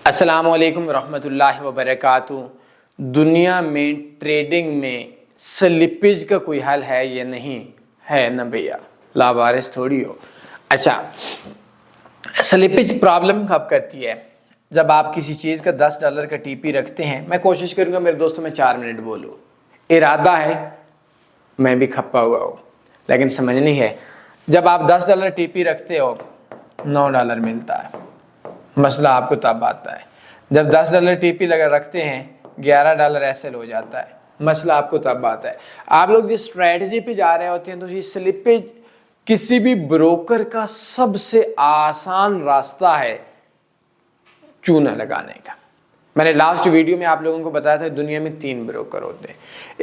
السلام علیکم ورحمۃ اللہ وبرکاتہ۔ دنیا میں ٹریڈنگ میں سلپیج کا کوئی حل ہے یا نہیں ہے نا بھیا، لاوارث تھوڑی ہو۔ اچھا، سلپیج پرابلم کب کرتی ہے؟ جب آپ کسی چیز کا $10 کا ٹی پی رکھتے ہیں، میں کوشش کروں گا میرے دوستوں میں 4 منٹ بولوں، ارادہ ہے میں بھی کھپا ہوا ہوں لیکن سمجھنی ہے۔ جب آپ $10 ٹی پی رکھتے ہو $9 ملتا ہے، مسئلہ آپ کو تب آتا ہے۔ جب $10 ٹی پی رکھتے ہیں $11 ایسل ہو جاتا ہے، مسئلہ آپ کو تب آتا ہے۔ آپ لوگ جس اسٹریٹجی پہ جا رہے ہوتے ہیں تو یہ سلپیج کسی بھی بروکر کا سب سے آسان راستہ ہے چونا لگانے کا۔ میں نے لاسٹ ویڈیو میں آپ لوگوں کو بتایا تھا دنیا میں 3 بروکر ہوتے ہیں،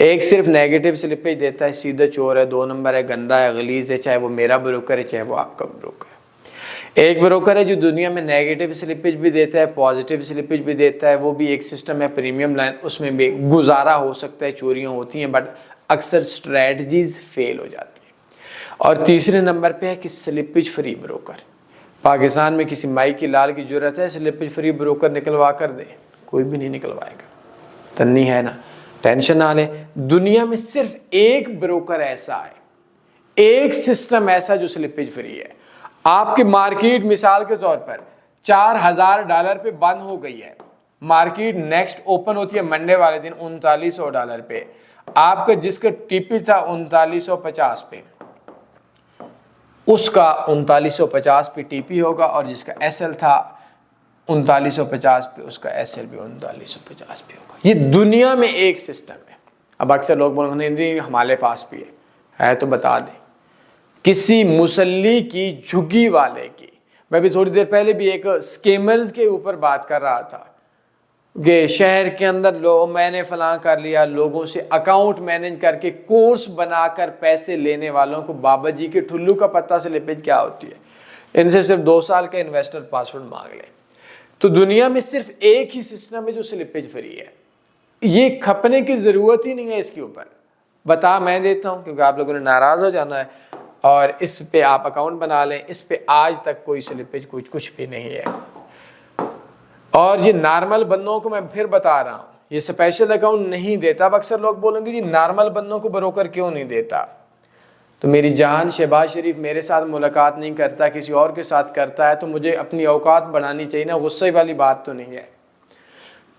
ایک صرف نیگیٹو سلپیج دیتا ہے، سیدھا چور ہے، 2 نمبر ہے، گندا ہے، غلیظ ہے، چاہے وہ میرا بروکر ہے چاہے وہ آپ کا بروکر ہے۔ ایک بروکر ہے جو دنیا میں نیگیٹو سلپیج بھی دیتا ہے، پازیٹیو سلپیج بھی دیتا ہے، وہ بھی ایک سسٹم ہے پریمیم لائن، اس میں بھی گزارا ہو سکتا ہے، چوریاں ہوتی ہیں بٹ اکثر سٹریٹجیز فیل ہو جاتی ہیں۔ اور تیسرے نمبر پہ ہے کہ سلپیج فری بروکر۔ پاکستان میں کسی مائی کی لال کی ضرورت ہے سلپیج فری بروکر نکلوا کر دے، کوئی بھی نہیں نکلوائے گا، تنی ہے نا، ٹینشن نہ لیں۔ دنیا میں صرف ایک بروکر ایسا ہے، ایک سسٹم ایسا جو سلپیج فری ہے۔ آپ کی مارکیٹ مثال کے طور پر $4000 پہ بند ہو گئی ہے، مارکیٹ نیکسٹ اوپن ہوتی ہے منڈے والے دن $3900 پہ، آپ کا جس کا ٹی پی تھا 3950 پہ، اس کا 3950 پہ ٹی پی ہوگا، اور جس کا ایس ایل تھا 3950 پہ، اس کا ایس ایل بھی 3950 پہ ہوگا۔ یہ دنیا میں ایک سسٹم ہے۔ اب اکثر لوگ بولیں نہیں ہمارے پاس بھی ہے تو بتا دیں۔ کسی مسلی کی جھگی والے کی، میں بھی تھوڑی دیر پہلے بھی ایک سکیمرز کے اوپر بات کر رہا تھا کہ شہر کے اندر میں نے فلاں کر لیا، لوگوں سے اکاؤنٹ مینج کر کے کورس بنا کر پیسے لینے والوں کو بابا جی کے ٹھلو کا پتہ سلپیج کیا ہوتی ہے، ان سے صرف 2 سال کا انویسٹر پاسورڈ مانگ لیں۔ تو دنیا میں صرف ایک ہی سسٹم ہے جو سلپیج فری ہے، یہ کھپنے کی ضرورت ہی نہیں ہے اس کے اوپر۔ بتا میں دیتا ہوں کیونکہ آپ لوگوں نے ناراض ہو جانا ہے، اور اس پہ آپ اکاؤنٹ بنا لیں، اس پہ آج تک کوئی سلپیج کچھ بھی نہیں ہے۔ اور یہ نارمل بندوں کو میں پھر بتا رہا ہوں، یہ سپیشل اکاؤنٹ نہیں دیتا۔ اب اکثر لوگ بولیں گے جی نارمل بندوں کو بروکر کیوں نہیں دیتا؟ تو میری جان شہباز شریف میرے ساتھ ملاقات نہیں کرتا، کسی اور کے ساتھ کرتا ہے تو مجھے اپنی اوقات بڑھانی چاہیے نا، غصے والی بات تو نہیں ہے۔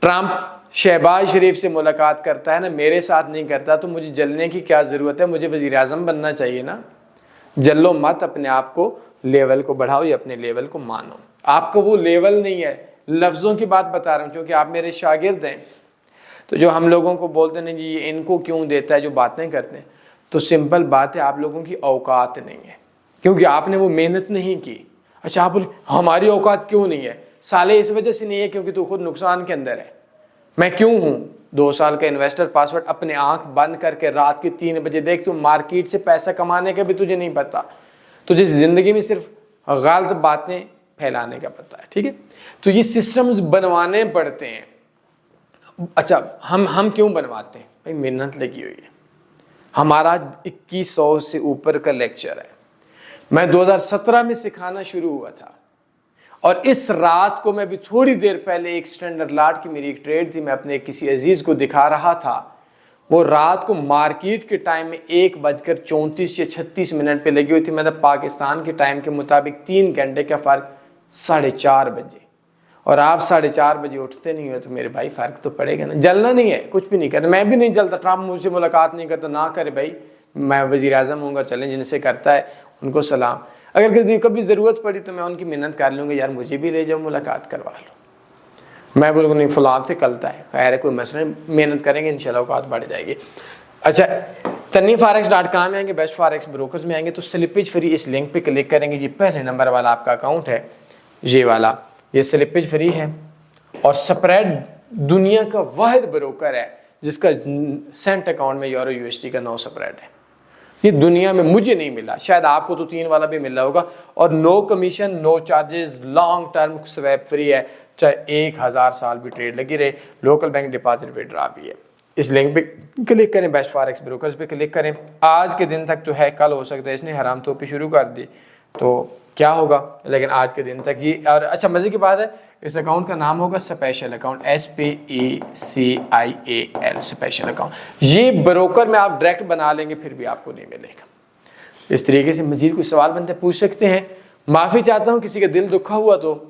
ٹرمپ شہباز شریف سے ملاقات کرتا ہے نا، میرے ساتھ نہیں کرتا، تو مجھے جلنے کی کیا ضرورت ہے؟ مجھے وزیر اعظم بننا چاہیے نا۔ جلو مت، اپنے آپ کو لیول کو بڑھاؤ یا اپنے لیول کو مانو۔ آپ کو وہ لیول نہیں ہے، لفظوں کی بات بتا رہا ہوں کیونکہ آپ میرے شاگرد ہیں۔ تو جو ہم لوگوں کو بولتے ہیں جی ان کو کیوں دیتا ہے، جو باتیں کرتے ہیں، تو سمپل بات ہے آپ لوگوں کی اوقات نہیں ہے، کیونکہ آپ نے وہ محنت نہیں کی۔ اچھا آپ بولے ہماری اوقات کیوں نہیں ہے؟ سالے اس وجہ سے نہیں ہے کیونکہ تو خود نقصان کے اندر ہے۔ میں کیوں ہوں 2 سال کا انویسٹر پاسورڈ اپنے آنکھ بند کر کے رات کے 3 بجے دیکھ، تو مارکیٹ سے پیسہ کمانے کا بھی تجھے نہیں پتا، تجھے زندگی میں صرف غلط باتیں پھیلانے کا پتا ہے، ٹھیک ہے؟ تو یہ سسٹمز بنوانے پڑتے ہیں۔ اچھا ہم کیوں بنواتے ہیں؟ بھائی محنت لگی ہوئی ہے۔ ہمارا 2100 سے اوپر کا لیکچر ہے، میں 2017 میں سکھانا شروع ہوا تھا، اور اس رات کو میں بھی تھوڑی دیر پہلے ایک سٹینڈرڈ لاٹ کی میری ایک ٹریڈ تھی، میں اپنے کسی عزیز کو دکھا رہا تھا، وہ رات کو مارکیٹ کے ٹائم میں 1:34 یا 36 پہ لگی ہوئی تھی، مطلب پاکستان کے ٹائم کے مطابق 3 گھنٹے کا فرق 4:30 بجے، اور آپ 4:30 بجے اٹھتے نہیں ہو تو میرے بھائی فرق تو پڑے گا نا۔ جلنا نہیں ہے، کچھ بھی نہیں کرنا، میں بھی نہیں جلتا، ٹرمپ مجھ سے ملاقات نہیں کرتا، نہ کرے بھائی، میں وزیر اعظم ہوں گا، چلیں جن سے کرتا ہے ان کو سلام، اگر کبھی ضرورت پڑی تو میں ان کی محنت کر لوں گا، یار مجھے بھی لے جاؤ ملاقات کروا لو، میں بولوں گا نہیں فلاں سے کلتا ہے، خیر ہے کوئی مسئلہ نہیں، محنت کریں گے انشاءاللہ اوقات بڑھ جائے گی۔ اچھا تنویرforex.com میں آئیں گے، بیسٹ فارکس بروکرز میں آئیں گے تو سلپیج فری اس لنک پہ کلک کریں گے، یہ پہلے نمبر والا آپ کا اکاؤنٹ ہے، یہ والا، یہ سلپیج فری ہے، اور سپریڈ دنیا کا واحد بروکر ہے جس کا سینٹ اکاؤنٹ میں یورو USD کا 9 سپریڈ ہے۔ یہ دنیا میں مجھے نہیں ملا، شاید آپ کو تو 3 والا بھی مل رہا ہوگا، اور no commission, no charges, long term swipe free ہے، چاہے 1000 سال بھی ٹریڈ لگی رہے، لوکل بینک ڈپازٹ وڈرا بھی ہے۔ اس لنک پہ کلک کریں، بیسٹ فارکس بروکرز پہ کلک کریں، آج کے دن تک تو ہے، کل ہو سکتا ہے اس نے حرام توپی شروع کر دی تو کیا ہوگا، لیکن آج کے دن تک یہ، اور اچھا مزے کی بات ہے اس اکاؤنٹ کا نام ہوگا special account, SPECIAL special account. یہ بروکر میں آپ ڈائریکٹ بنا لیں گے پھر بھی آپ کو نہیں ملے گا. اس طریقے سے مزید کوئی سوال بنتے پوچھ سکتے ہیں. معافی چاہتا ہوں کسی کا دل دکھا ہوا تو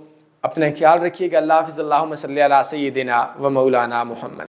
اپنا خیال رکھیے گا. اللہ حافظ. اللہم صلی علی سیدنا و مولانا محمد.